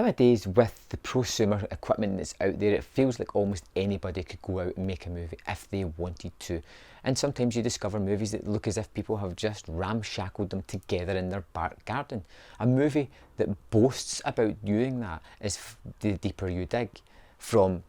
Nowadays, with the prosumer equipment that's out there, it feels like almost anybody could go out and make a movie if they wanted to. And sometimes you discover movies that look as if people have just ramshackled them together in their back garden. A movie that boasts about doing that is The Deeper You Dig, from,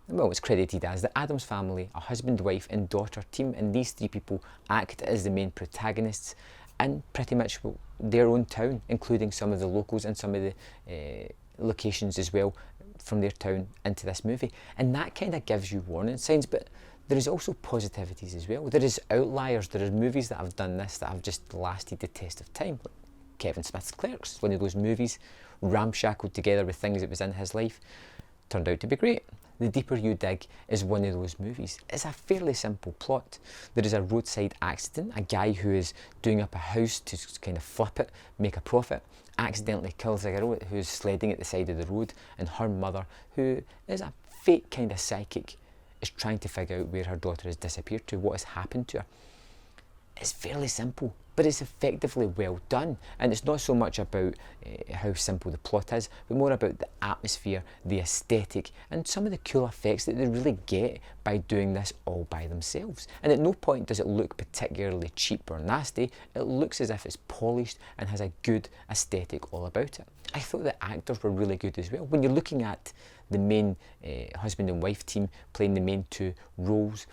well, it's credited as the Addams Family, a husband, wife and daughter team, and these three people act as the main protagonists in pretty much their own town, including some of the locals and some of the locations as well from their town into this movie. And that kind of gives you warning signs, but there is also positivities as well. There is outliers. There are movies that have done this that have just lasted the test of time. Like Kevin Smith's Clerks, one of those movies ramshackled together with things that was in his life, turned out to be great. The Deeper You Dig is one of those movies. It's a fairly simple plot. There is a roadside accident. A guy who is doing up a house to kind of flip it, make a profit, accidentally kills a girl who's sledding at the side of the road, and her mother, who is a fake kind of psychic, is trying to figure out where her daughter has disappeared to, what has happened to her. It's fairly simple, but it's effectively well done. And it's not so much about how simple the plot is, but more about the atmosphere, the aesthetic, and some of the cool effects that they really get by doing this all by themselves. And at no point does it look particularly cheap or nasty. It looks as if it's polished and has a good aesthetic all about it. I thought the actors were really good as well. When you're looking at the main husband and wife team playing the main two roles,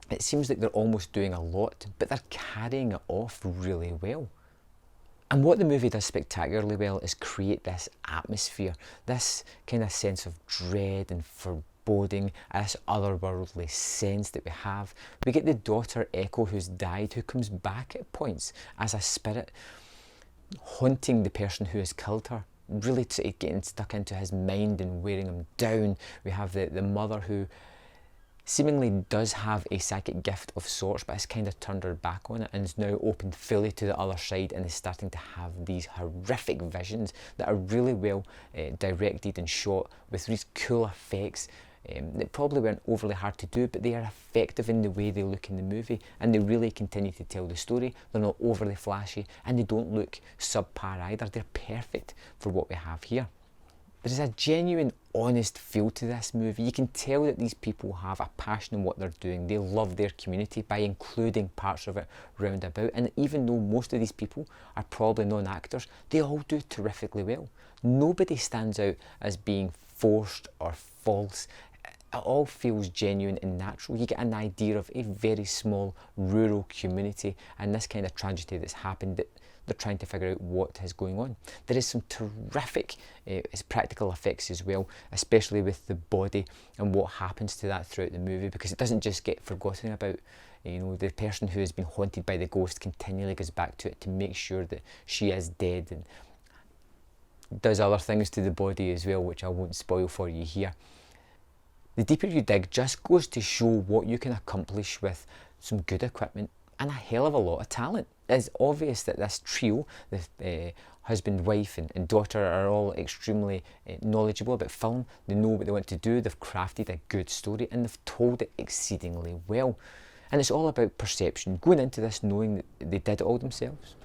it seems like they're almost doing a lot, but they're carrying it off really well. And what the movie does spectacularly well is create this atmosphere, this kind of sense of dread and foreboding, this otherworldly sense that we have. We get the daughter Echo, who's died, who comes back at points as a spirit, haunting the person who has killed her, really getting stuck into his mind and wearing him down. We have the mother who seemingly does have a psychic gift of sorts, but has kind of turned her back on it and is now opened fully to the other side and is starting to have these horrific visions that are really well directed and shot with these cool effects that probably weren't overly hard to do, but they are effective in the way they look in the movie, and they really continue to tell the story. They're not overly flashy and they don't look subpar either. They're perfect for what we have here. There is a genuine, honest feel to this movie. You can tell that these people have a passion in what they're doing. They love their community by including parts of it round about. And even though most of these people are probably non-actors, they all do terrifically well. Nobody stands out as being forced or false. It all feels genuine and natural. You get an idea of a very small rural community and this kind of tragedy that's happened, that they're trying to figure out what is going on. There is some terrific practical effects as well, especially with the body and what happens to that throughout the movie, because it doesn't just get forgotten about. You know, the person who has been haunted by the ghost continually goes back to it to make sure that she is dead, and does other things to the body as well, which I won't spoil for you here. The Deeper You Dig just goes to show what you can accomplish with some good equipment and a hell of a lot of talent. It's obvious that this trio, the husband, wife and daughter, are all extremely knowledgeable about film. They know what they want to do, they've crafted a good story, and they've told it exceedingly well. And it's all about perception, going into this knowing that they did it all themselves.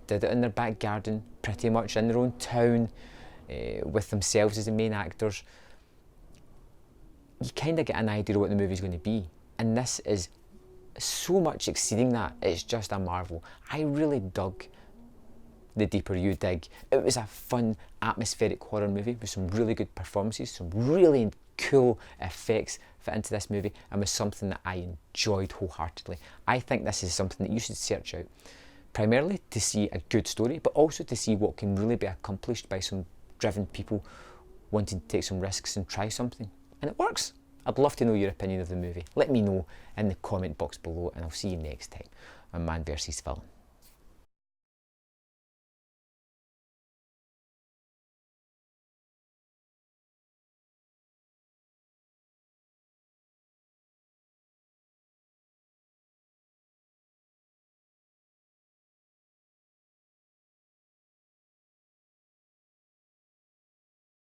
Did it in their back garden, pretty much in their own town, with themselves as the main actors. You kind of get an idea of what the movie's going to be, and this is so much exceeding that. It's just a marvel. I really dug The Deeper You Dig. It was a fun, atmospheric horror movie with some really good performances, some really cool effects fit into this movie, and was something that I enjoyed wholeheartedly. I think this is something that you should search out, primarily to see a good story, but also to see what can really be accomplished by some driven people wanting to take some risks and try something. And it works. I'd love to know your opinion of the movie. Let me know in the comment box below, and I'll see you next time on Man vs Film.